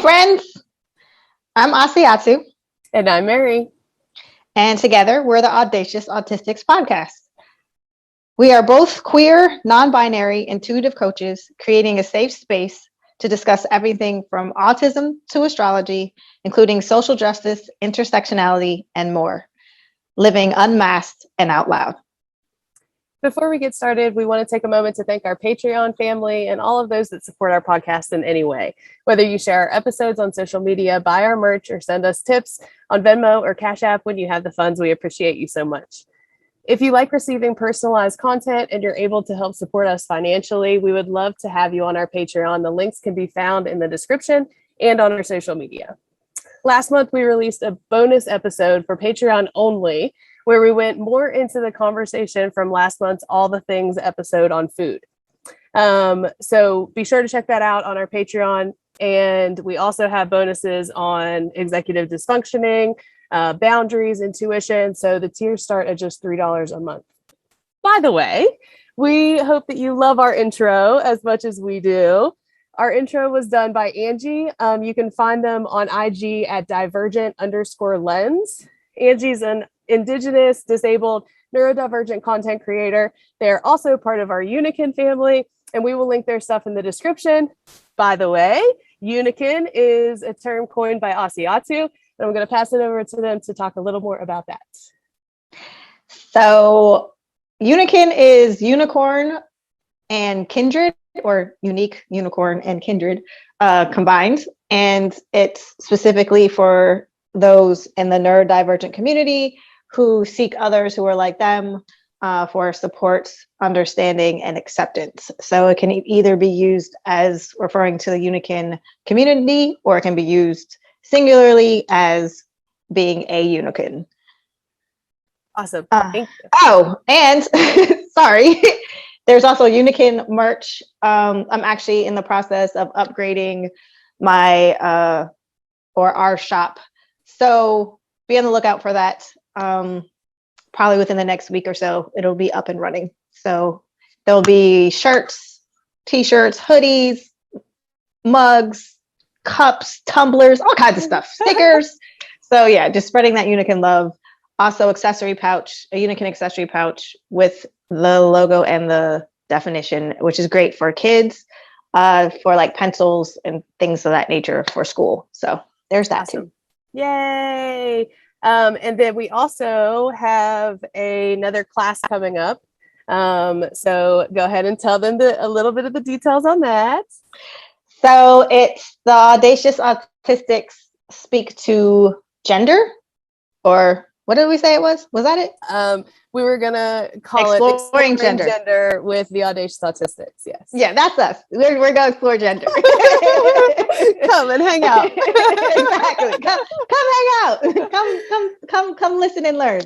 friends. I'm Asiatu, And I'm Mary. and together we're the Audacious Autistics podcast. We are both queer, non-binary, intuitive coaches creating a safe space to discuss everything from autism to astrology, including social justice, intersectionality, and more. Living unmasked and out loud. Before we get started, we want to take a moment to thank our Patreon family and all of those that support our podcast in any way. Whether you share our episodes on social media, buy our merch, or send us tips on Venmo or Cash App when you have the funds, we appreciate you so much. If you like receiving personalized content and you're able to help support us financially, we would love to have you on our Patreon. The links can be found in the description and on our social media. Last month, we released a bonus episode for Patreon only, where we went more into the conversation from last month's All the Things episode on food. So be sure to check that out on our Patreon. And we also have bonuses on executive dysfunctioning, boundaries, intuition. So the tiers start at just $3 a month. By the way, we hope that you love our intro as much as we do. Our intro was done by Angie. You can find them on IG at divergent_lens. Angie's an Indigenous, disabled, neurodivergent content creator. They're also part of our Unikin family, and we will link their stuff in the description. By the way, Unikin is a term coined by Asiatu, and I'm going to pass it over to them to talk a little more about that. So Unikin is unicorn and kindred, or unique unicorn and kindred combined, and it's specifically for those in the neurodivergent community who seek others who are like them for support, understanding, and acceptance. So it can either be used as referring to the Unikin community, or it can be used singularly as being a Unikin. Awesome. Thank you. Oh, and sorry, there's also Unikin merch. I'm actually in the process of upgrading my our shop. So be on the lookout for that. Probably within the next week or so, it'll be up and running. So there'll be shirts, t-shirts, hoodies, mugs, cups, tumblers, all kinds of stuff, stickers. So yeah, just spreading that Unikin love. Also accessory pouch, a Unikin accessory pouch with the logo and the definition, which is great for kids, for like pencils and things of that nature for school. So there's that Awesome. too. Yay. And then we also have another class coming up. So go ahead and tell them a little bit of the details on that. So it's the Audacious Autistics Speak to Gender, or what did we say it was? Was that it? We were going to call Exploring it gender with the Audacious Autistics. Yes. Yeah, that's us. We're going to explore gender. Come and hang out. Exactly. Come hang out. Come listen and learn.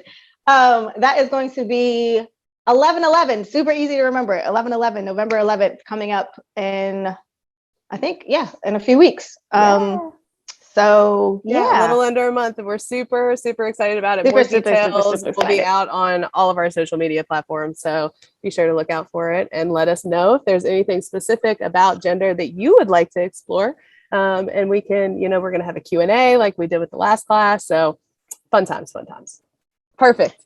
That is going to be 11/11. Super easy to remember. 11/11, November 11th, coming up in, I think, in a few weeks. So a little under a month, and we're super excited about it. More details will be out on all of our social media platforms, so be sure to look out for it and let us know if there's anything specific about gender that you would like to explore. And we can, we're going to have a Q&A like we did with the last class. So fun times. Perfect.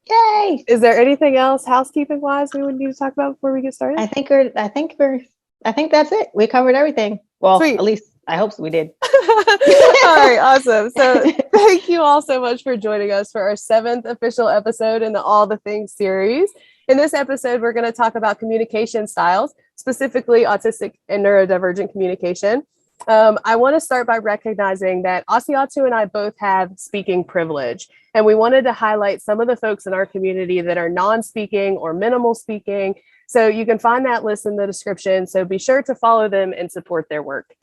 Yay. Is there anything else housekeeping wise we would need to talk about before we get started? I think that's it. We covered everything. Well, Sweet. At least I hope we did. All right, awesome. So thank you all so much for joining us for our 7th official episode in the All the Things series. In this episode, we're going to talk about communication styles, specifically autistic and neurodivergent communication. I want to start by recognizing that Asiatu and I both have speaking privilege, and we wanted to highlight some of the folks in our community that are non-speaking or minimal speaking. So you can find that list in the description. So be sure to follow them and support their work.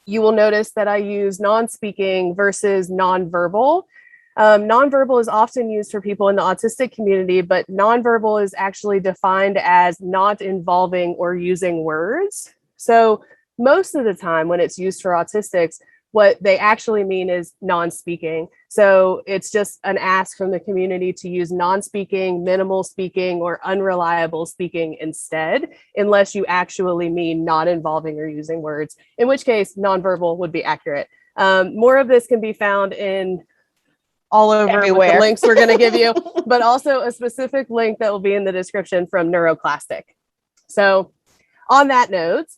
You will notice that I use non-speaking versus nonverbal. Nonverbal is often used for people in the autistic community, but nonverbal is actually defined as not involving or using words. So most of the time when it's used for autistics, What they actually mean is non-speaking. So it's just an ask from the community to use non-speaking, minimal speaking, or unreliable speaking instead, unless you actually mean not involving or using words, in which case nonverbal would be accurate. More of this can be found in all over Everywhere. with the links we're going to give you, but also a specific link that will be in the description from Neuroclastic. So on that note,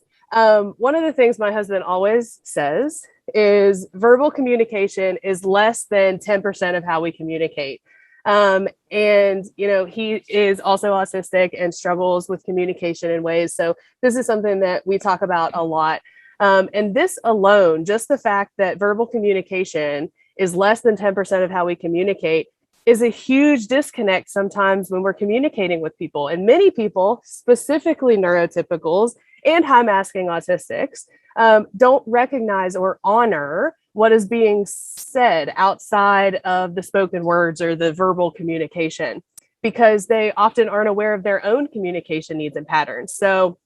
one of the things my husband always says is verbal communication is less than 10% of how we communicate. And, you know, he is also autistic and struggles with communication in ways. So this is something that we talk about a lot. And this alone, just the fact that verbal communication is less than 10% of how we communicate, is a huge disconnect sometimes when we're communicating with people. And many people, specifically neurotypicals and high masking autistics, don't recognize or honor what is being said outside of the spoken words or the verbal communication, because they often aren't aware of their own communication needs and patterns. So,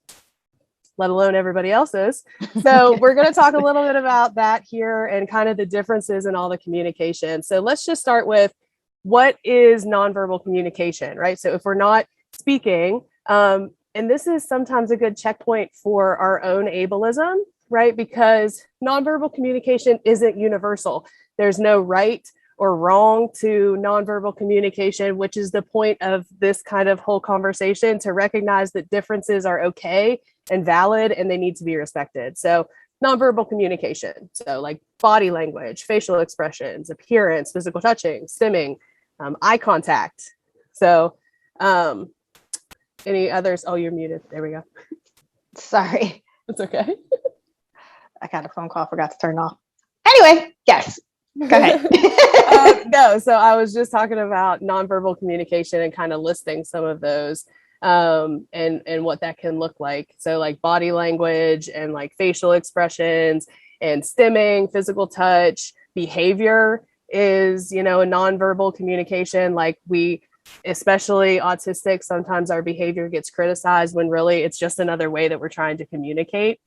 let alone everybody else's. So we're going to talk a little bit about that here and kind of the differences in all the communication. So let's just start with, what is nonverbal communication, right? So if we're not speaking, and this is sometimes a good checkpoint for our own ableism, right? Because nonverbal communication isn't universal. There's no right or wrong to nonverbal communication, which is the point of this kind of whole conversation, to recognize that differences are okay and valid and they need to be respected. So nonverbal communication, so like body language, facial expressions, appearance, physical touching, stimming, eye contact. So any others? Oh, you're muted. There we go. Sorry. It's okay. I got a phone call, forgot to turn off. Anyway, yes. Go ahead. No, so I was just talking about nonverbal communication and kind of listing some of those and what that can look like. So like body language and like facial expressions and stimming, physical touch, behavior is, you know, a nonverbal communication. Like we, especially autistic, sometimes our behavior gets criticized when really it's just another way that we're trying to communicate.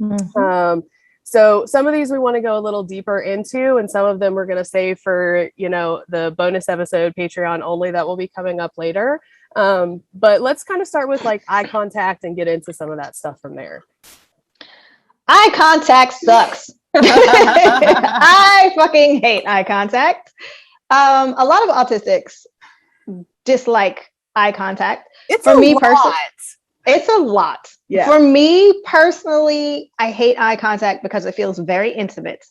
Mm-hmm. So some of these we want to go a little deeper into, and some of them we're going to save for, you know, the bonus episode Patreon only that will be coming up later. But let's kind of start with like eye contact and get into some of that stuff from there. Eye contact sucks. I fucking hate eye contact. A lot of autistics dislike eye contact. It's for me personally. It's a lot. Yeah. For me personally, I hate eye contact because it feels very intimate.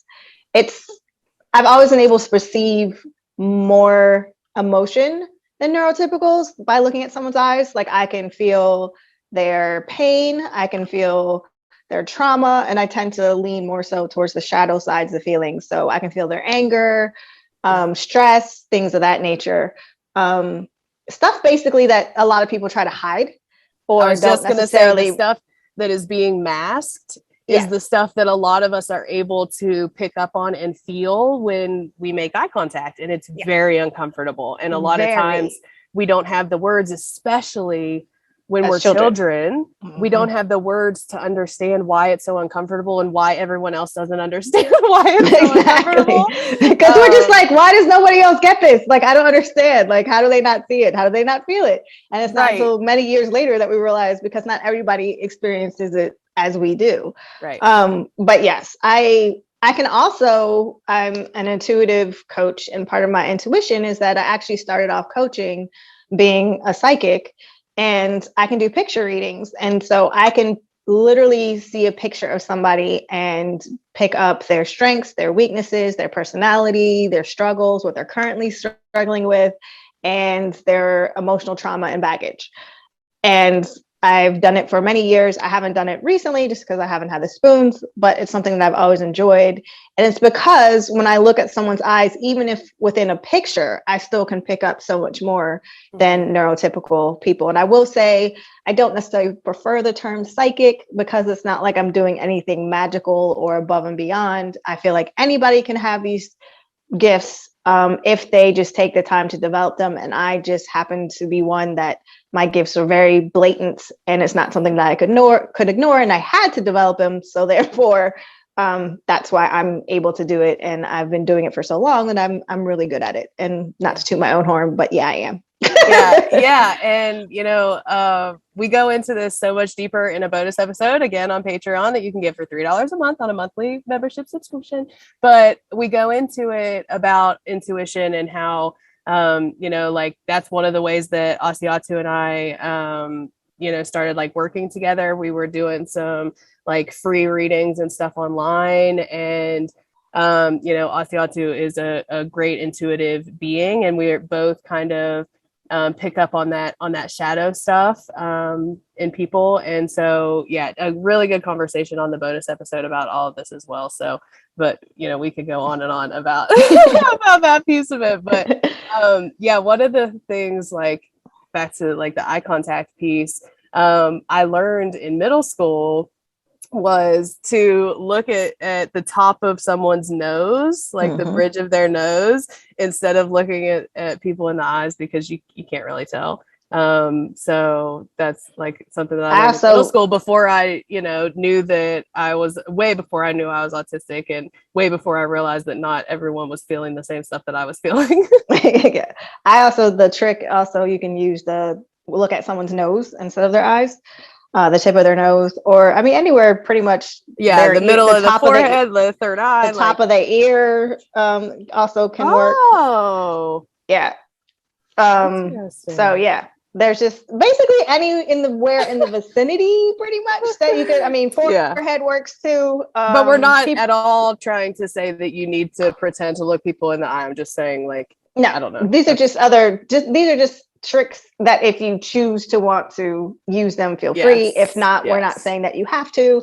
I've always been able to perceive more emotion than neurotypicals by looking at someone's eyes. Like I can feel their pain, I can feel their trauma, and I tend to lean more so towards the shadow sides of feelings. So I can feel their anger, stress, things of that nature. Stuff basically that a lot of people try to hide. Or I was just going to say the stuff that is being masked is the stuff that a lot of us are able to pick up on and feel when we make eye contact. And it's very uncomfortable. And a lot of times we don't have the words, especially when we're children. Mm-hmm. We don't have the words to understand why it's so uncomfortable and why everyone else doesn't understand why it's so uncomfortable. Because we're just like, why does nobody else get this? Like, I don't understand. Like, how do they not see it? How do they not feel it? And it's not until many years later that we realize, because not everybody experiences it as we do. Right. But yes, I can also, I'm an intuitive coach, and part of my intuition is that I actually started off coaching being a psychic. And I can do picture readings. And so I can literally see a picture of somebody and pick up their strengths, their weaknesses, their personality, their struggles, what they're currently struggling with, and their emotional trauma and baggage. And I've done it for many years. I haven't done it recently just because I haven't had the spoons, but it's something that I've always enjoyed. And it's because when I look at someone's eyes, even if within a picture, I still can pick up so much more than neurotypical people. And I will say, I don't necessarily prefer the term psychic because it's not like I'm doing anything magical or above and beyond. I feel like anybody can have these gifts if they just take the time to develop them. And I just happen to be one that my gifts are very blatant, and it's not something that I could ignore, and I had to develop them. So therefore, that's why I'm able to do it. And I've been doing it for so long and I'm really good at it. And not to toot my own horn, but yeah, I am. Yeah. And we go into this so much deeper in a bonus episode again on Patreon that you can get for $3 a month on a monthly membership subscription. But we go into it about intuition and how like that's one of the ways that Asiatu and I started like working together. We were doing some like free readings and stuff online, and Asiatu is a great intuitive being, and we're both kind of pick up on that shadow stuff in people. And so a really good conversation on the bonus episode about all of this as well. So but we could go on and on about about that piece of it. But one of the things, like back to like the eye contact piece, I learned in middle school was to look at the top of someone's nose, like the bridge of their nose, instead of looking at people in the eyes, because you can't really tell. So that's like something that I learned in middle school before I, knew that way before I knew I was autistic, and way before I realized that not everyone was feeling the same stuff that I was feeling. Yeah. The trick also, you can use look at someone's nose instead of their eyes. The tip of their nose, or I mean anywhere pretty much. The middle of the forehead, the third eye, the top of their ear also can work. Oh, yeah. So yeah, there's just basically in the vicinity, pretty much, that you could. I mean, forehead works too. But we're not at all trying to say that you need to pretend to look people in the eye. I'm just saying, like, no, I don't know. These are just tricks that if you choose to want to use them, feel free. If not, we're not saying that you have to.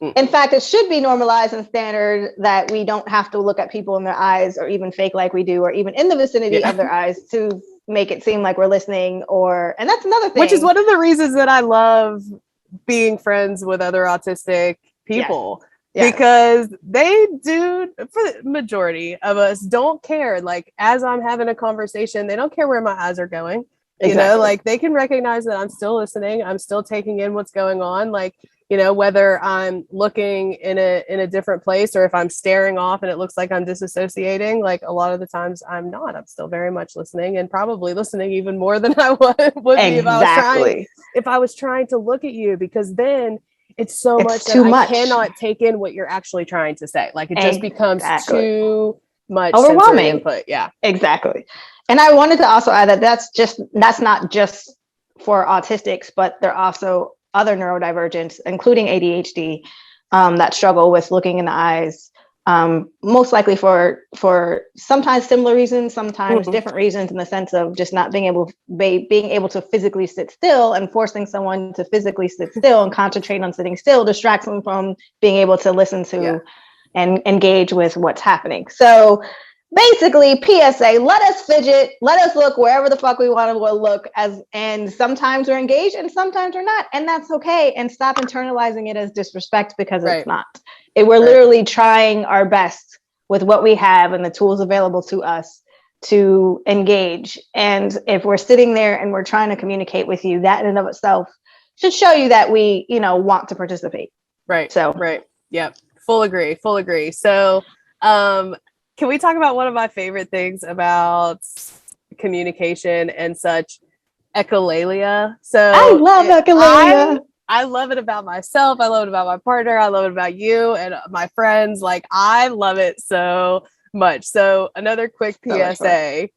In fact, it should be normalized and standard that we don't have to look at people in their eyes, or even fake like we do, or even in the vicinity of their eyes, to make it seem like we're listening. And that's another thing. Which is one of the reasons that I love being friends with other autistic people. Yes. Because they do, for the majority of us, don't care. Like, as I'm having a conversation, they don't care where my eyes are going. Exactly. Like, they can recognize that I'm still listening. I'm still taking in what's going on. Like, whether I'm looking in a different place, or if I'm staring off and it looks like I'm disassociating, like a lot of the times I'm not. I'm still very much listening, and probably listening even more than I would be if I was trying to look at you, because then it's much that I cannot take in what you're actually trying to say. Like, it just becomes too much overwhelming input. Yeah, exactly. And I wanted to also add that that's not just for autistics, but there are also other neurodivergents, including ADHD, that struggle with looking in the eyes, most likely for sometimes similar reasons, sometimes different reasons, in the sense of just not being able to physically sit still, and forcing someone to physically sit still and concentrate on sitting still distracts them from being able to listen to and engage with what's happening. So basically, PSA, let us fidget, let us look wherever the fuck we want to look, and sometimes we're engaged and sometimes we're not, and that's okay. And stop internalizing it as disrespect, because it's not. We're literally trying our best with what we have and the tools available to us to engage. And if we're sitting there and we're trying to communicate with you, that in and of itself should show you that we, want to participate. Right. So Yep. Full agree. So, can we talk about one of my favorite things about communication and such? Echolalia. So I love echolalia. I love it about myself. I love it about my partner. I love it about you and my friends. Like, I love it so much. So another quick PSA.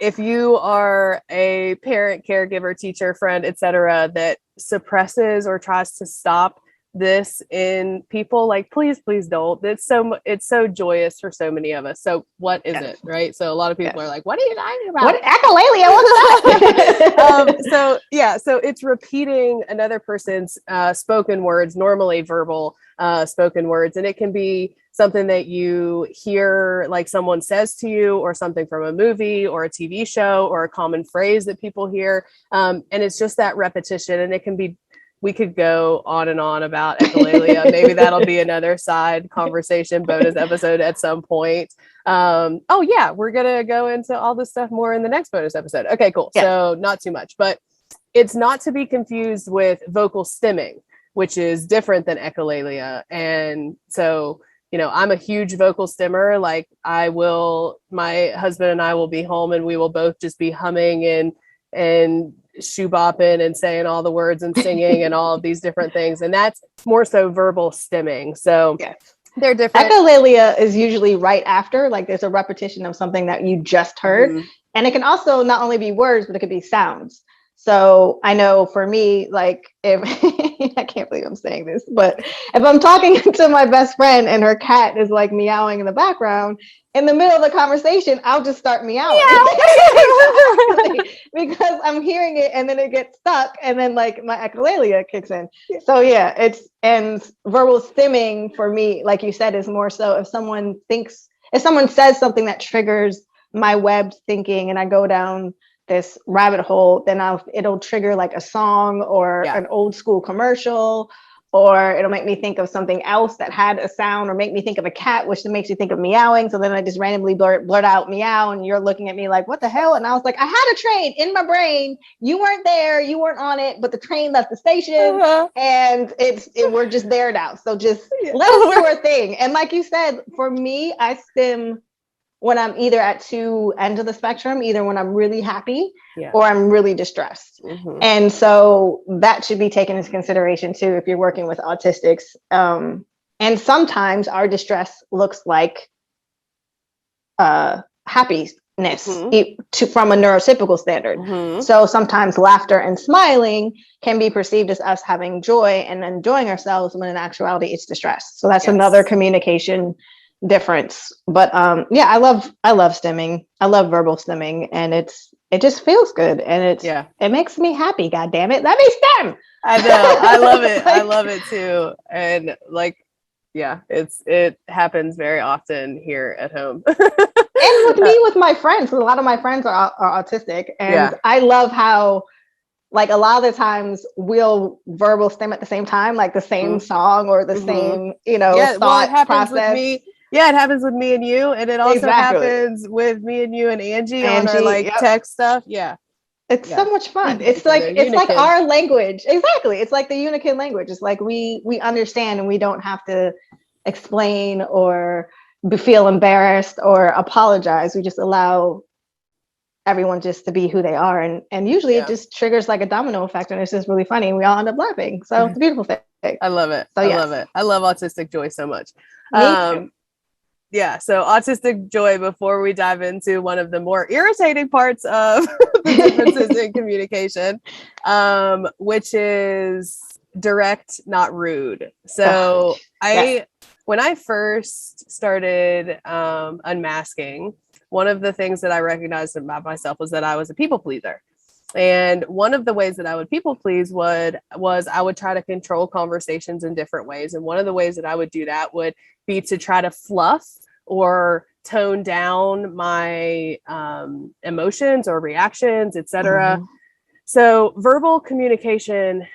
If you are a parent, caregiver, teacher, friend, etc., that suppresses or tries to stop this in people, like, please don't. It's so joyous for so many of us. So what is it, right? So a lot of people are like, what are you talking about? What echolalia? What's that? So it's repeating another person's spoken words, normally verbal spoken words, and it can be something that you hear, like someone says to you, or something from a movie or a TV show, or a common phrase that people hear, and it's just that repetition. And it can be, we could go on and on about echolalia. Maybe that'll be another side conversation bonus episode at some point. We're going to go into all this stuff more in the next bonus episode. Okay, cool. Yeah. So not too much, but it's not to be confused with vocal stimming, which is different than echolalia. And so I'm a huge vocal stimmer. Like my husband and I will be home and we will both just be humming and shoe bopping and saying all the words and singing and all of these different things. And that's more so verbal stimming. So yes. They're different. Echolalia is usually right after, like there's a repetition of something that you just heard. Mm-hmm. And it can also not only be words, but it could be sounds. So I know for me, like if I can't believe I'm saying this, but if I'm talking to my best friend and her cat is like meowing in the background, in the middle of the conversation, I'll just start meowing. Because I'm hearing it and then it gets stuck and then like my echolalia kicks in. So yeah, and verbal stimming for me, like you said, is more so if someone says something that triggers my web thinking and I go down this rabbit hole, then it'll trigger like a song or an old school commercial, or it'll make me think of something else that had a sound, or make me think of a cat, which makes you think of meowing. So then I just randomly blurt out meow, and you're looking at me like, what the hell? And I was like, I had a train in my brain. You weren't there, you weren't on it, but the train left the station, and we're just there now. So just let us do our thing. And like you said, for me, I stim when I'm either at two ends of the spectrum, either when I'm really happy or I'm really distressed. Mm-hmm. And so that should be taken into consideration too, if you're working with autistics. And sometimes our distress looks like happiness from a neurotypical standard. Mm-hmm. So sometimes laughter and smiling can be perceived as us having joy and enjoying ourselves, when in actuality it's distress. So that's another communication difference. But I love stimming. I love verbal stimming, and it just feels good, and it makes me happy. God damn it, let me stem. I know. I love it. I love it too. And it happens very often here at home. And with me, with my friends, because a lot of my friends are autistic, and I love how, like, a lot of the times we'll verbal stem at the same time, like the same song or the same, thought process. With me. Yeah, it happens with me and you, and it also happens with me and you and Angie on our text stuff. Yeah. It's so much fun. It's like our language. Exactly. It's like the Unikin language. It's like we understand, and we don't have to explain or feel embarrassed or apologize. We just allow everyone just to be who they are. And usually it just triggers like a domino effect, and it's just really funny. We all end up laughing. So it's a beautiful thing. I love it. So, I love it. I love Autistic Joy so much. Me too. Yeah, so Autistic Joy, before we dive into one of the more irritating parts of the differences in communication, which is direct, not rude. So when I first started unmasking, one of the things that I recognized about myself was that I was a people pleaser. And one of the ways that I would people please was I would try to control conversations in different ways. And one of the ways that I would do that would be to try to fluff or tone down my emotions or reactions, etc. Mm-hmm. So verbal communication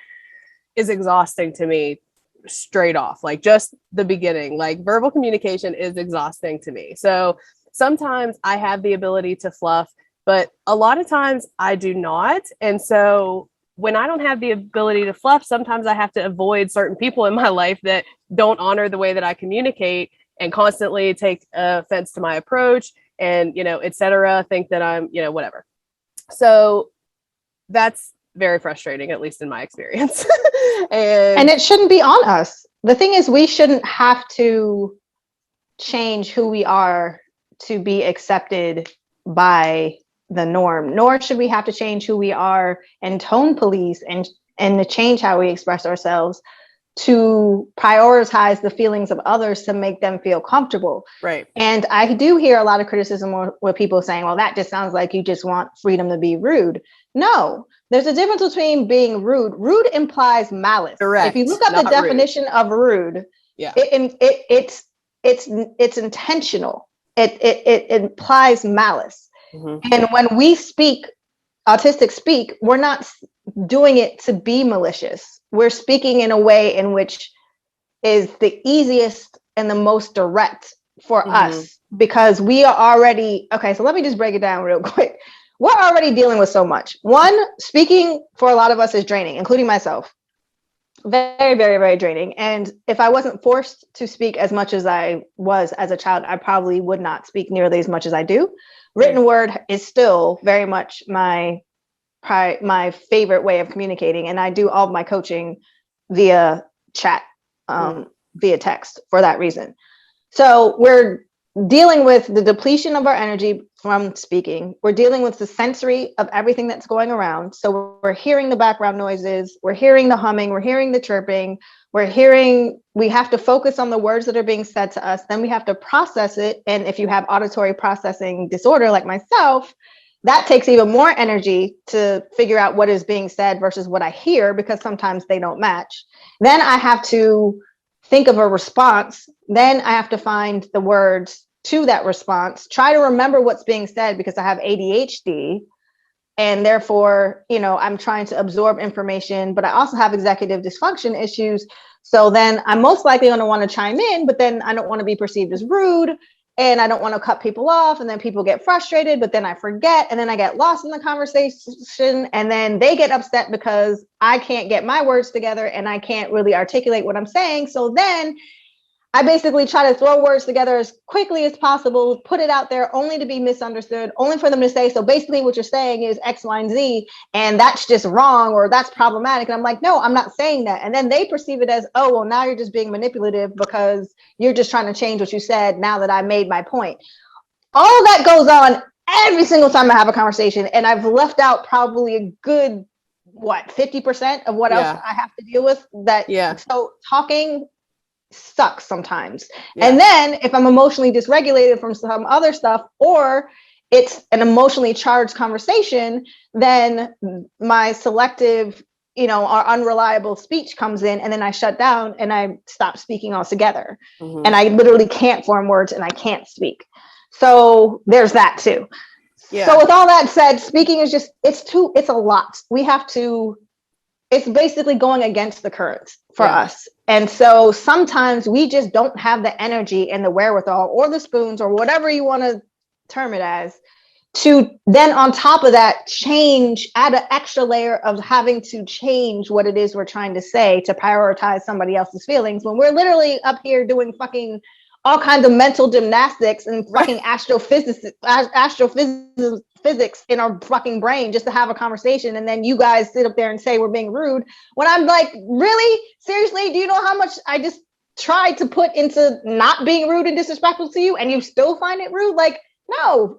is exhausting to me straight off, like just the beginning. Like verbal communication is exhausting to me. So sometimes I have the ability to fluff, but a lot of times I do not. And so when I don't have the ability to fluff, sometimes I have to avoid certain people in my life that don't honor the way that I communicate and constantly take offense to my approach and, et cetera, think that I'm, whatever. So that's very frustrating, at least in my experience. and it shouldn't be on us. The thing is, we shouldn't have to change who we are to be accepted by the norm, nor should we have to change who we are and tone police and to change how we express ourselves to prioritize the feelings of others to make them feel comfortable. Right. And I do hear a lot of criticism with people saying, well, that just sounds like you just want freedom to be rude. No, there's a difference between being rude. Rude implies malice. Correct. If you look up the definition of rude, it's intentional. It implies malice. Mm-hmm. And when we speak, autistic speak, we're not doing it to be malicious. We're speaking in a way in which is the easiest and the most direct for us, because we are already, okay, so let me just break it down real quick. We're already dealing with so much. One, speaking for a lot of us is draining, including myself. Very, very, very draining. And if I wasn't forced to speak as much as I was as a child, I probably would not speak nearly as much as I do. Written word is still very much my favorite way of communicating, and I do all of my coaching via chat, via text for that reason. So we're dealing with the depletion of our energy from speaking. We're dealing with the sensory of everything that's going around. So we're hearing the background noises, we're hearing the humming, we're hearing the chirping, we have to focus on the words that are being said to us. Then we have to process it. And if you have auditory processing disorder like myself, that takes even more energy to figure out what is being said versus what I hear, because sometimes they don't match. Then I have to think of a response. Then I have to find the words to that response, try to remember what's being said because I have ADHD. And therefore, I'm trying to absorb information, but I also have executive dysfunction issues. So then I'm most likely going to want to chime in, but then I don't want to be perceived as rude. And I don't want to cut people off, and then people get frustrated, but then I forget, and then I get lost in the conversation, and then they get upset because I can't get my words together and I can't really articulate what I'm saying. So then I basically try to throw words together as quickly as possible, put it out there only to be misunderstood, only for them to say, so basically what you're saying is X, Y, and Z, and that's just wrong, or that's problematic. And I'm like, no, I'm not saying that. And then they perceive it as, oh, well, now you're just being manipulative because you're just trying to change what you said now that I made my point. All of that goes on every single time I have a conversation. And I've left out probably a good, 50% of what else I have to deal with. So talking sucks sometimes. And then if I'm emotionally dysregulated from some other stuff, or it's an emotionally charged conversation, then my selective, or unreliable speech comes in, and then I shut down and I stop speaking altogether. And I literally can't form words and I can't speak. So there's that too. So with all that said, speaking is just, it's a lot. It's basically going against the current for us. And so sometimes we just don't have the energy and the wherewithal or the spoons or whatever you want to term it as, to then on top of that add an extra layer of having to change what it is we're trying to say to prioritize somebody else's feelings, when we're literally up here doing fucking all kinds of mental gymnastics and fucking astrophysics in our fucking brain just to have a conversation. And then you guys sit up there and say we're being rude, when I'm like, really? Seriously? Do you know how much I just tried to put into not being rude and disrespectful to you, and you still find it rude? Like, no,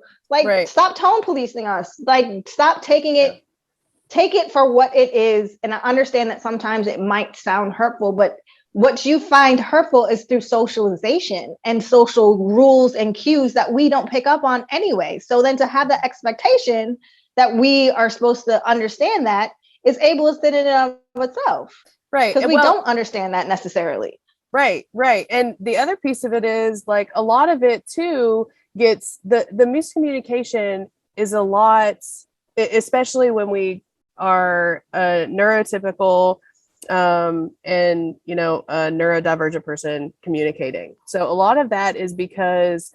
stop tone policing us. Like, stop taking it, take it for what it is. And I understand that sometimes it might sound hurtful, but what you find hurtful is through socialization and social rules and cues that we don't pick up on anyway. So then to have the expectation that we are supposed to understand that is ableist in and of itself. Right. Because we don't understand that necessarily. Right. And the other piece of it is, like, a lot of it too gets the miscommunication is a lot, especially when we are a neurotypical and a neurodivergent person communicating. So a lot of that is because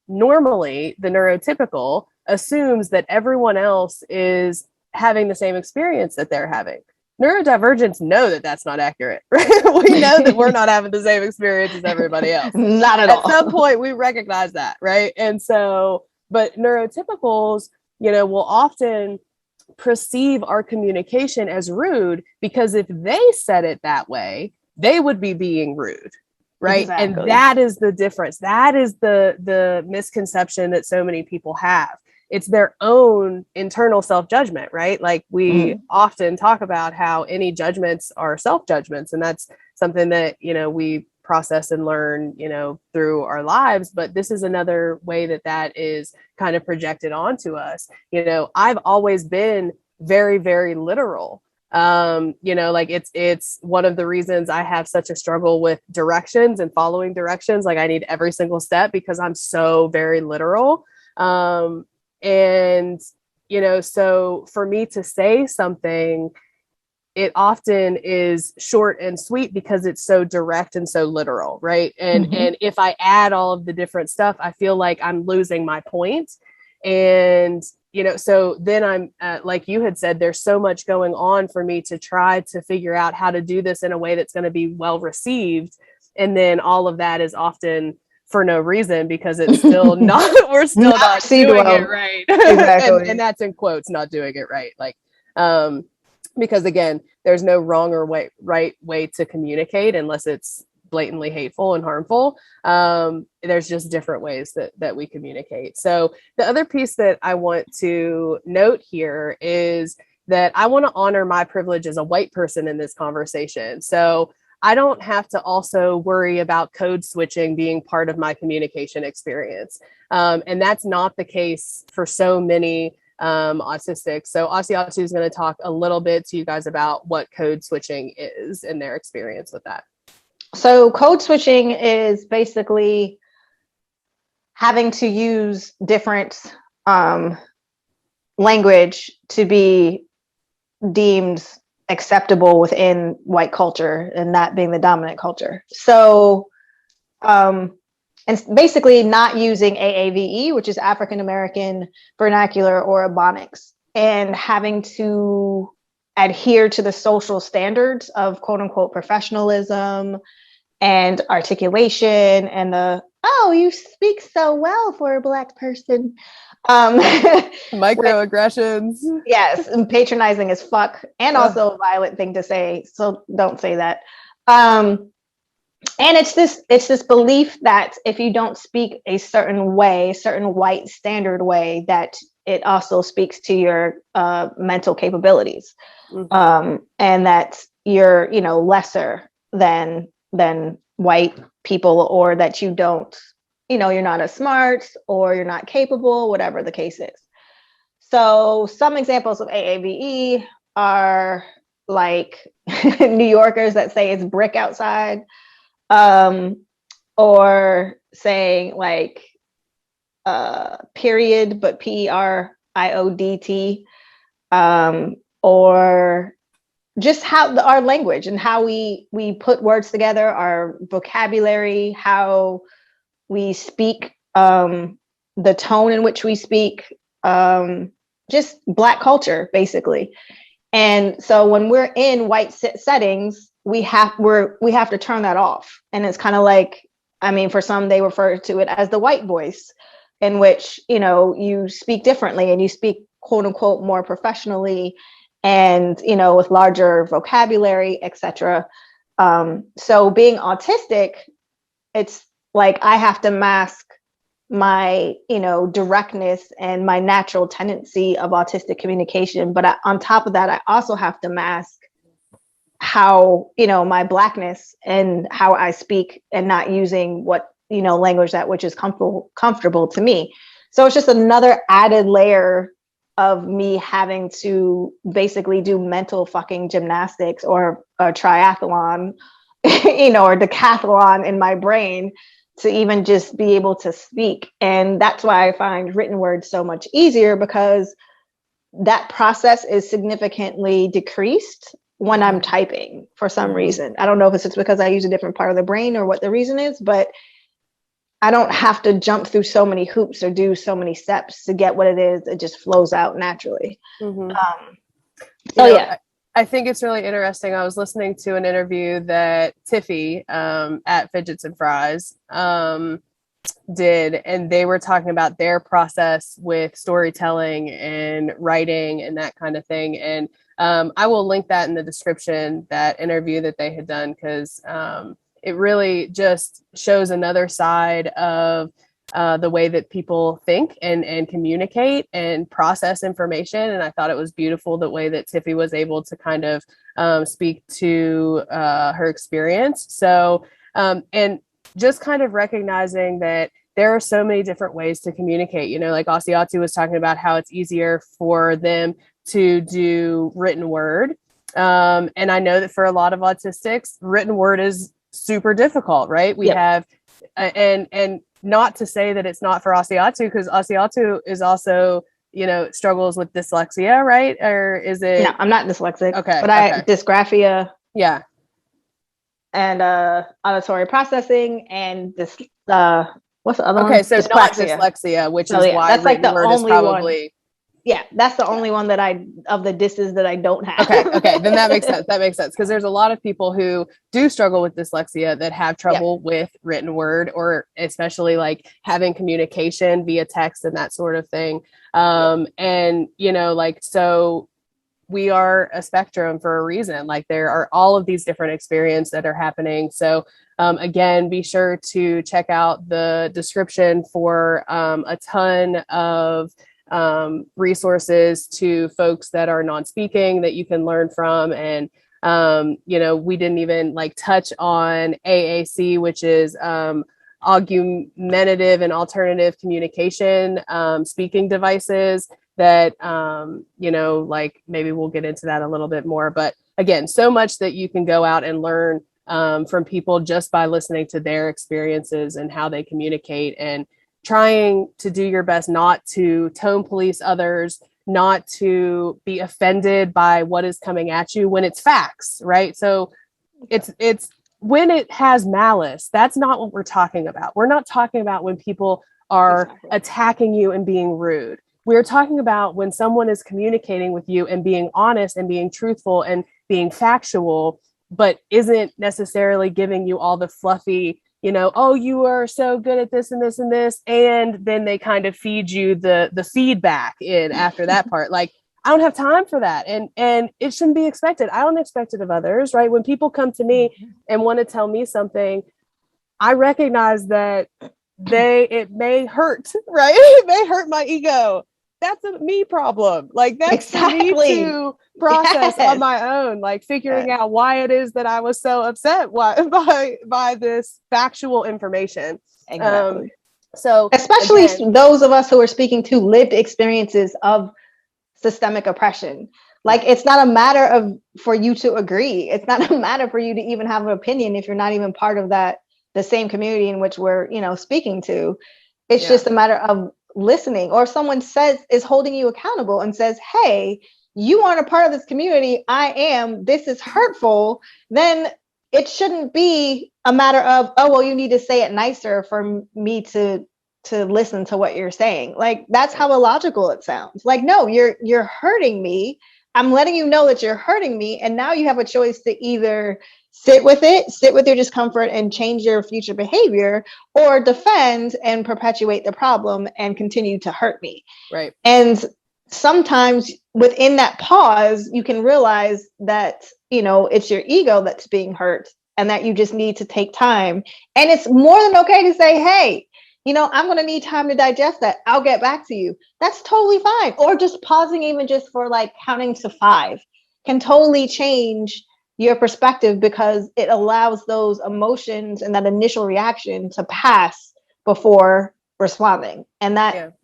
normally the neurotypical assumes that everyone else is having the same experience that they're having. Neurodivergents know that that's not accurate, right? We know that we're not having the same experience as everybody else. Not at all. At some point we recognize that, right? And so, but neurotypicals, will often perceive our communication as rude, because if they said it that way, they would be being rude, right? Exactly. And that is the difference. That is the misconception that so many people have. It's their own internal self-judgment, right? Like we often talk about how any judgments are self-judgments, and that's something that we process and learn through our lives. But this is another way that is kind of projected onto us. I've always been very, very literal. Like it's one of the reasons I have such a struggle with directions and following directions. Like I need every single step because I'm so very literal. So for me to say something, it often is short and sweet because it's so direct and so literal, right? And if I add all of the different stuff, I feel like I'm losing my point. And so then I'm like you had said, there's so much going on for me to try to figure out how to do this in a way that's going to be well received. And then all of that is often for no reason, because it's still not, we're still not doing it right. Exactly. and that's in quotes, not doing it right. Like, because again, there's no wrong or right way to communicate unless it's blatantly hateful and harmful. There's just different ways that we communicate. So the other piece that I want to note here is that I want to honor my privilege as a white person in this conversation. So I don't have to also worry about code switching being part of my communication experience. And that's not the case for so many autistics. So Asiatu is going to talk a little bit to you guys about what code switching is and their experience with that. So code switching is basically having to use different language to be deemed acceptable within white culture, and that being the dominant culture. So, and basically not using AAVE, which is African American Vernacular or Ebonics, and having to adhere to the social standards of quote unquote professionalism and articulation and oh, you speak so well for a Black person. Microaggressions. Yes, and patronizing as fuck, and also a violent thing to say. So don't say that. And it's this belief that if you don't speak a certain way, certain white standard way, that it also speaks to your mental capabilities, and that you're lesser than white people, or that you don't, you're not as smart, or you're not capable, whatever the case is. So some examples of AAVE are like New Yorkers that say it's brick outside, or saying like period, but PERIODT, or just how our language and how we put words together, our vocabulary, how we speak, the tone in which we speak, just Black culture, basically. And so when we're in white settings, we have to turn that off. And it's kind of like, for some, they refer to it as the white voice, in which, you speak differently and you speak quote unquote more professionally, and, with larger vocabulary, etc. So being autistic, it's like I have to mask my, directness and my natural tendency of autistic communication. But on top of that, I also have to mask how, my Blackness and how I speak, and not using what, language that which is comfortable to me. So it's just another added layer of me having to basically do mental fucking gymnastics, or a triathlon, or decathlon in my brain, to even just be able to speak. And that's why I find written words so much easier, because that process is significantly decreased when I'm typing for some reason. I don't know if it's just because I use a different part of the brain or what the reason is, but I don't have to jump through so many hoops or do so many steps to get what it is. It just flows out naturally. Yeah. I think it's really interesting. I was listening to an interview that Tiffy at Fidgets and Fries did, and they were talking about their process with storytelling and writing and that kind of thing. And I will link that in the description, that interview that they had done, because it really just shows another side of the way that people think and communicate and process information. And I thought it was beautiful the way that Tiffy was able to kind of speak to her experience. So, and just kind of recognizing that there are so many different ways to communicate, like Asiatu was talking about, how it's easier for them to do written word. And I know that for a lot of autistics, written word is super difficult, right? We have, and not to say that it's not for Asiatu, because Asiatu is also, struggles with dyslexia, right? Or is it? No, I'm not dyslexic. Okay. But I dysgraphia. Yeah. And auditory processing, and this what's the other one? Okay, so not dyslexia, which is why that's like the word only is probably that's the only one of the disses that I don't have. Okay. Then that makes sense. That makes sense. Because there's a lot of people who do struggle with dyslexia that have trouble with written word, or especially like having communication via text and that sort of thing. And, so we are a spectrum for a reason. Like, there are all of these different experiences that are happening. So again, be sure to check out the description for a ton of resources to folks that are non-speaking that you can learn from. And we didn't even touch on AAC, which is augmentative and alternative communication speaking devices that maybe we'll get into that a little bit more. But again, so much that you can go out and learn from people just by listening to their experiences and how they communicate, and trying to do your best not to tone police others, not to be offended by what is coming at you when it's facts, right? So it's when it has malice, that's not what we're talking about. We're not talking about when people are attacking you and being rude. We're talking about when someone is communicating with you and being honest and being truthful and being factual, but isn't necessarily giving you all the fluffy, oh, you are so good at this and this and this. And then they kind of feed you the feedback in after that part. Like, I don't have time for that. And it shouldn't be expected. I don't expect it of others, right? When people come to me and want to tell me something, I recognize that it may hurt, right? It may hurt my ego. That's a me problem. Like, that's for me to process on my own, like figuring out why it is that I was so upset by this factual information. Exactly. So especially those of us who are speaking to lived experiences of systemic oppression. Like, it's not a matter for you to agree. It's not a matter for you to even have an opinion if you're not even part of the same community in which we're, speaking to. It's just a matter of listening, or someone is holding you accountable and says, hey, you aren't a part of this community. I am. This is hurtful. Then it shouldn't be a matter of, oh, well, you need to say it nicer for me to listen to what you're saying. Like, that's how illogical it sounds. Like, no, you're hurting me. I'm letting you know that you're hurting me. And now you have a choice to either sit with your discomfort and change your future behavior, or defend and perpetuate the problem and continue to hurt me. Right. And sometimes within that pause, you can realize that, it's your ego that's being hurt, and that you just need to take time. And it's more than okay to say, hey, I'm going to need time to digest that. I'll get back to you. That's totally fine. Or just pausing, even just for counting to 5, can totally change your perspective, because it allows those emotions and that initial reaction to pass before responding. And that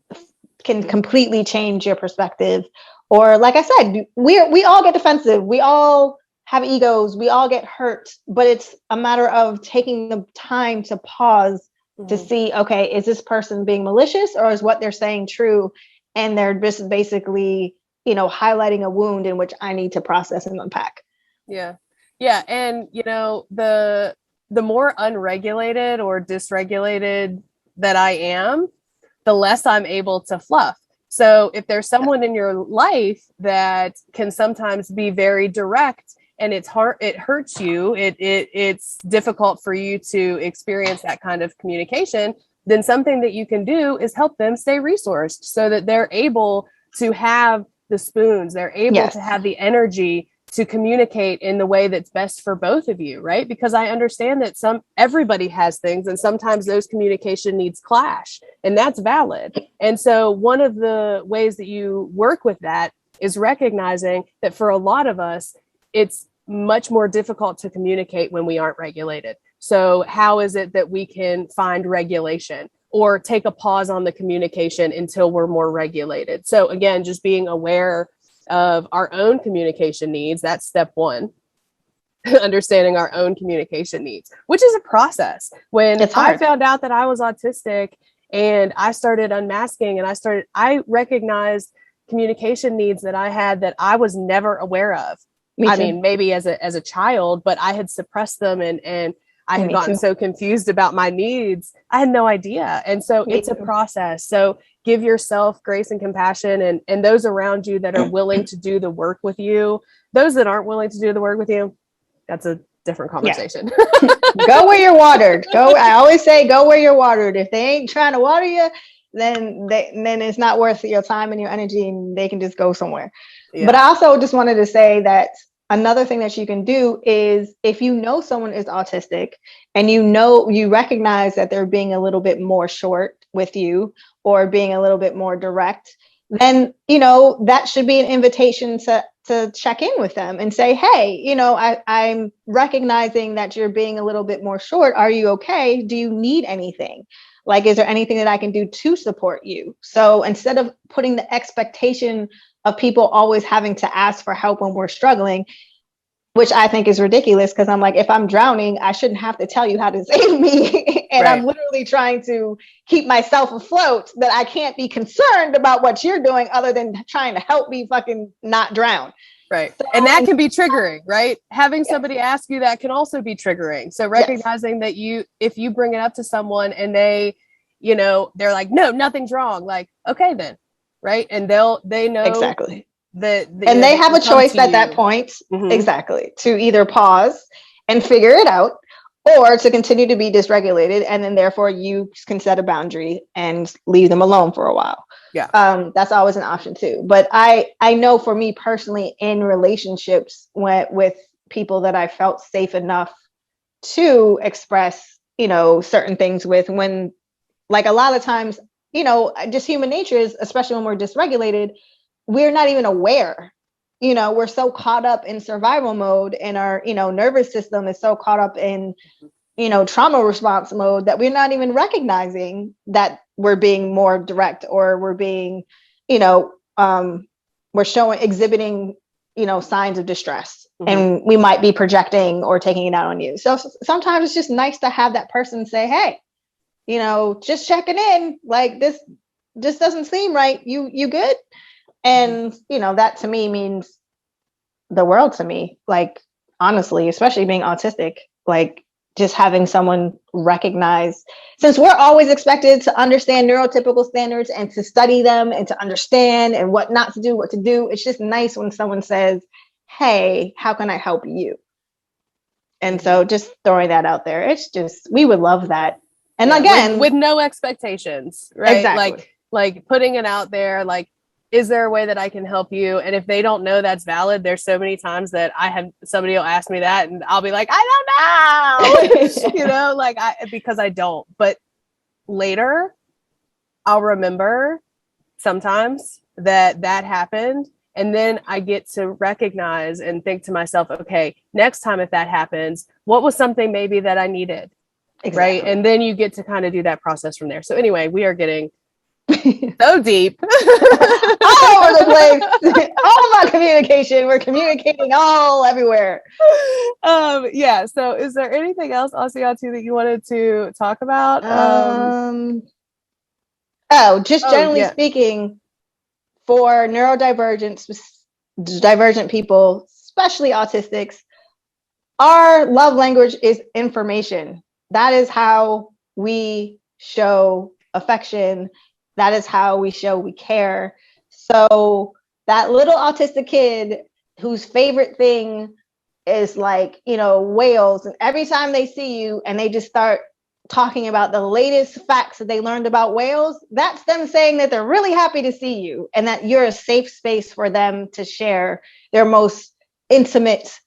can completely change your perspective. Or, like I said, we all get defensive. We all have egos. We all get hurt. But it's a matter of taking the time to pause to see, okay, is this person being malicious, or is what they're saying true? And they're just basically, highlighting a wound in which I need to process and unpack. Yeah. Yeah. And, the more unregulated or dysregulated that I am, the less I'm able to fluff. So if there's someone in your life that can sometimes be very direct, and it's hard, it hurts you, it's difficult for you to experience that kind of communication, then something that you can do is help them stay resourced so that they're able to have the spoons, they're able to have the energy to communicate in the way that's best for both of you, right? Because I understand that everybody has things, and sometimes those communication needs clash, and that's valid. And so one of the ways that you work with that is recognizing that for a lot of us, it's much more difficult to communicate when we aren't regulated. So how is it that we can find regulation or take a pause on the communication until we're more regulated? So again, just being aware of our own communication needs. That's step 1. Understanding our own communication needs, which is a process. When I found out that I was autistic and I started unmasking, and I recognized communication needs that I had that I was never aware of. I mean, maybe as a child, but I had suppressed them, and I had Me gotten too. so confused about my needs. I had no idea. And so Me it's a too. process. So give yourself grace and compassion, and those around you that are willing to do the work with you. Those that aren't willing to do the work with you, that's a different Yeah. conversation. Go where you're watered. Go. I always say, go where you're watered. If they ain't trying to water you, then it's not worth your time and your energy, and they can just go somewhere. Yeah. But I also just wanted to say that another thing that you can do is, if you know someone is autistic and you recognize that they're being a little bit more short with you or being a little bit more direct, then that should be an invitation to check in with them and say, hey, I'm recognizing that you're being a little bit more short. Are you okay? Do you need anything? Like, is there anything that I can do to support you? So instead of putting the expectation of people always having to ask for help when we're struggling, which I think is ridiculous, because I'm like, if I'm drowning, I shouldn't have to tell you how to save me. And Right. I'm literally trying to keep myself afloat, that I can't be concerned about what you're doing other than trying to help me fucking not drown. Right. So, And that can be triggering, right? Having somebody ask you that can also be triggering. So recognizing that if you bring it up to someone and they, they're like, no, nothing's wrong. Like, okay, then. Right. And they know exactly. that, And they have can a come choice to at that you. point, Mhm. exactly, to either pause and figure it out, or to continue to be dysregulated, and then therefore you can set a boundary and leave them alone for a while. Yeah. That's always an option too. But I know for me personally, in relationships with people that I felt safe enough to express, certain things with, when, like, a lot of times, just human nature is, especially when we're dysregulated, we're not even aware. We're so caught up in survival mode, and our, nervous system is so caught up in, trauma response mode, that we're not even recognizing that we're being more direct, or we're being, we're exhibiting, signs of distress. Mm-hmm. And we might be projecting or taking it out on you. So sometimes it's just nice to have that person say, hey, just checking in, like, this just doesn't seem right. You good? And, that to me means the world to me. Like, honestly, especially being autistic, like, just having someone recognize, since we're always expected to understand neurotypical standards and to study them and to understand and what not to do, what to do. It's just nice when someone says, hey, how can I help you? And so just throwing that out there, it's just, we would love that. And again, with no expectations, right? Exactly. Like putting it out there, like, is there a way that I can help you? And if they don't know that's valid, there's so many times that somebody will ask me that and I'll be like, I don't know, because I don't. But later I'll remember sometimes that happened. And then I get to recognize and think to myself, okay, next time if that happens, what was something maybe that I needed? Exactly. Right. And then you get to kind of do that process from there. So anyway, we are getting so deep all over the place. All of our communication, we're communicating all everywhere. Yeah. So is there anything else, Asiatu, that you wanted to talk about? Just generally speaking, for neurodivergent divergent people, especially autistics, our love language is information. That is how we show affection. That is how we show we care. So that little autistic kid whose favorite thing is, like, whales, and every time they see you and they just start talking about the latest facts that they learned about whales, that's them saying that they're really happy to see you and that you're a safe space for them to share their most intimate,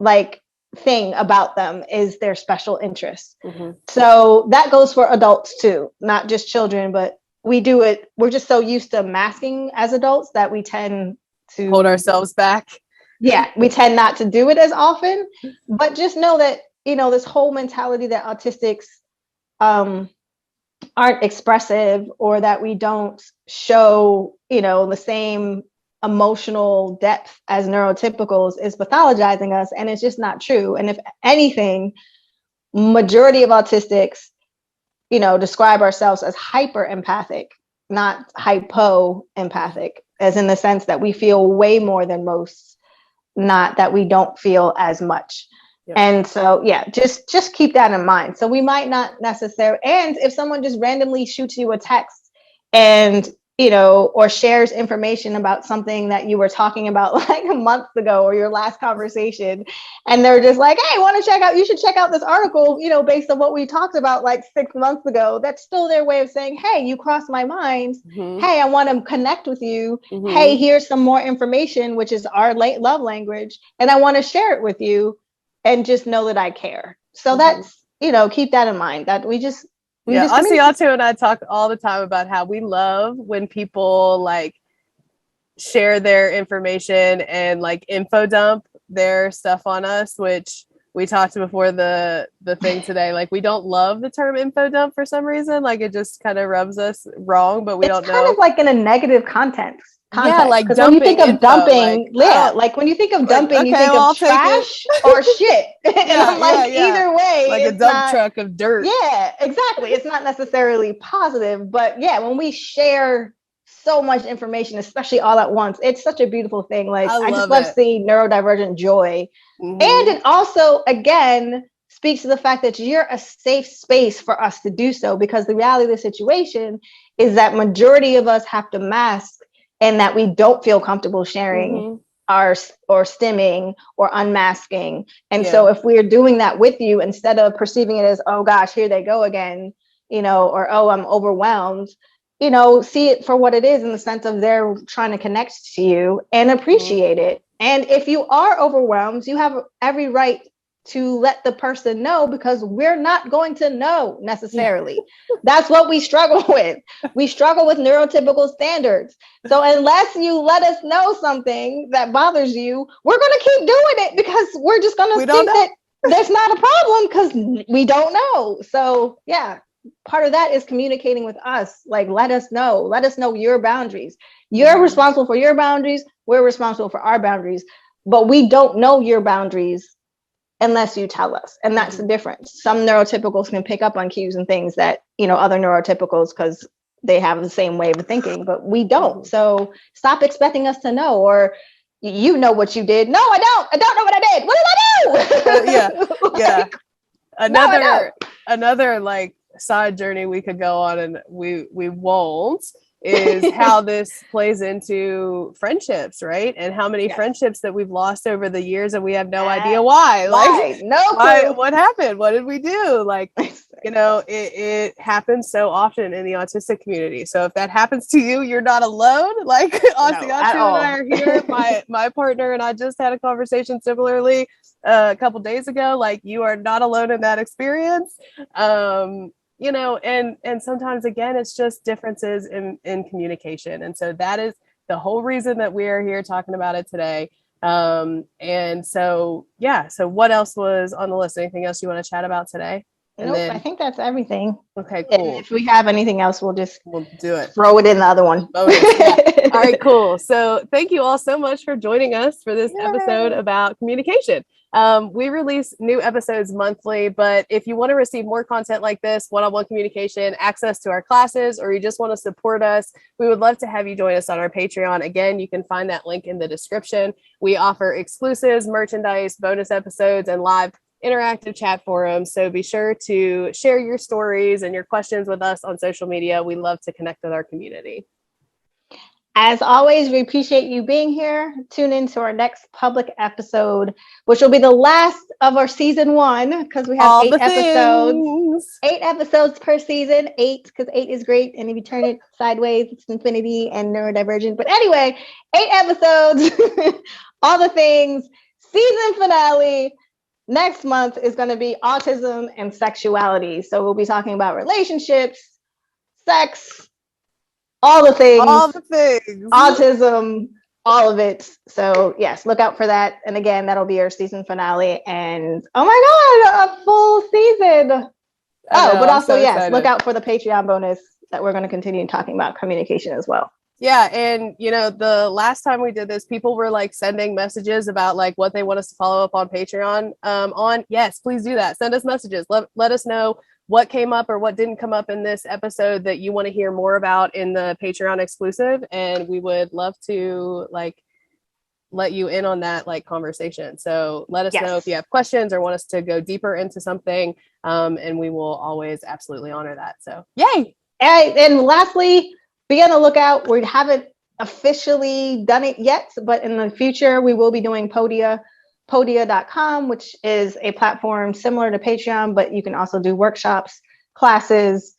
like, thing about them is their special interest. Mm-hmm. So that goes for adults too, not just children, but we do it. We're just so used to masking as adults that we tend to hold ourselves back. Yeah, we tend not to do it as often, but just know that, this whole mentality that autistics aren't expressive, or that we don't show, the same emotional depth as neurotypicals, is pathologizing us, and it's just not true. And if anything, majority of autistics, describe ourselves as hyper empathic, not hypo empathic, as in the sense that we feel way more than most, not that we don't feel as much. Yep. And so, yeah, just keep that in mind. So we might not necessarily, and if someone just randomly shoots you a text and, or shares information about something that you were talking about like months ago or your last conversation, and they're just like, hey, you should check out this article, based on what we talked about like 6 months ago. That's still their way of saying, hey, you crossed my mind. Mm-hmm. Hey, I want to connect with you. Mm-hmm. Hey, here's some more information, which is our love language, and I want to share it with you, and just know that I care. So that's, keep that in mind, that we just Asiato and I talk all the time about how we love when people like share their information and like info dump their stuff on us, which we talked before the thing today. Like, we don't love the term info dump for some reason. Like, it just kind of rubs us wrong, but we don't know. It's kind of like in a negative context. Yeah, like when you think of dumping, like when you think of dumping, you think of trash or shit. And I'm like, either way, like a dump truck of dirt. Yeah, exactly. It's not necessarily positive, but yeah, when we share so much information, especially all at once, it's such a beautiful thing. Like, I just love seeing neurodivergent joy. Mm-hmm. And it also, again, speaks to the fact that you're a safe space for us to do so, because the reality of the situation is that majority of us have to mask, and that we don't feel comfortable sharing our or stimming or unmasking. And so if we're doing that with you, instead of perceiving it as, oh gosh, here they go again, or, oh, I'm overwhelmed, see it for what it is, in the sense of they're trying to connect to you and appreciate it. And if you are overwhelmed, you have every right to let the person know, because we're not going to know necessarily. That's what we struggle with. We struggle with neurotypical standards. So unless you let us know something that bothers you, we're going to keep doing it, because we're just going to think that there's not a problem, because we don't know. So yeah, part of that is communicating with us. Like, let us know your boundaries. You're responsible for your boundaries. We're responsible for our boundaries, but we don't know your boundaries unless you tell us. And that's the difference. Some neurotypicals can pick up on cues and things that, other neurotypicals, because they have the same way of thinking, but we don't. So stop expecting us to know, or you know what you did. No, I don't know what I did. What did I do? Another like side journey we could go on, and we won't, is how this plays into friendships, right? And how many friendships that we've lost over the years, and we have no idea why. Like, what happened? What did we do? Like, it happens so often in the autistic community. So if that happens to you, you're not alone. Like, Asiato and I are here. My partner and I just had a conversation similarly a couple days ago. Like, you are not alone in that experience. And sometimes, again, it's just differences in communication. And so that is the whole reason that we are here talking about it today. And so what else was on the list? Anything else you want to chat about today? Nope, I think that's everything. Okay, cool. And if we have anything else, we'll do it. Throw it in the other one. Bonus, yeah. All right, cool. So thank you all so much for joining us for this episode about communication. We release new episodes monthly, but if you want to receive more content like this, one-on-one communication, access to our classes, or you just want to support us, we would love to have you join us on our Patreon. Again, you can find that link in the description. We offer exclusives, merchandise, bonus episodes, and live interactive chat forums. So be sure to share your stories and your questions with us on social media. We love to connect with our community. As always, we appreciate you being here. Tune in to our next public episode, which will be the last of our season 1, because we have 8 episodes. 8 episodes per season. 8, because 8 is great. And if you turn it sideways, it's infinity and neurodivergent. But anyway, 8 episodes, all the things. Season finale next month is going to be autism and sexuality. So we'll be talking about relationships, sex, all the things, autism, all of it. So yes, look out for that. And again, that'll be our season finale. And oh my God, a full season. But also, yes, look out for the Patreon bonus that we're going to continue talking about communication as well. Yeah. And, the last time we did this, people were like sending messages about like what they want us to follow up on Patreon on. Yes, please do that. Send us messages. Let us know what came up or what didn't come up in this episode that you want to hear more about in the Patreon exclusive. And we would love to let you in on that like conversation. So let us Yes. know if you have questions or want us to go deeper into something. And we will always absolutely honor that. So yay. And lastly, be on the lookout. We haven't officially done it yet, but in the future, we will be doing podia.com, which is a platform similar to Patreon, but you can also do workshops, classes,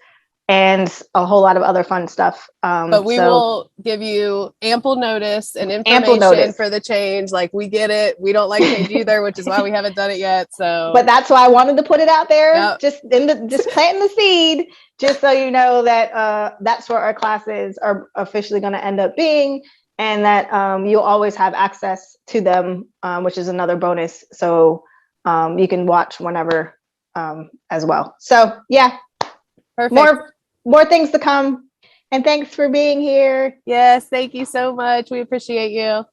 and a whole lot of other fun stuff. But we will give you ample notice and Ample information notice. for the change. Like, we get it. We don't like change either, which is why we haven't done it yet. So, But that's why I wanted to put it out there, Yep. just planting the seed, just so you know that that's where our classes are officially going to end up being, and that you'll always have access to them, which is another bonus. So you can watch whenever as well. So yeah, perfect. more things to come. And thanks for being here. Yes, thank you so much. We appreciate you.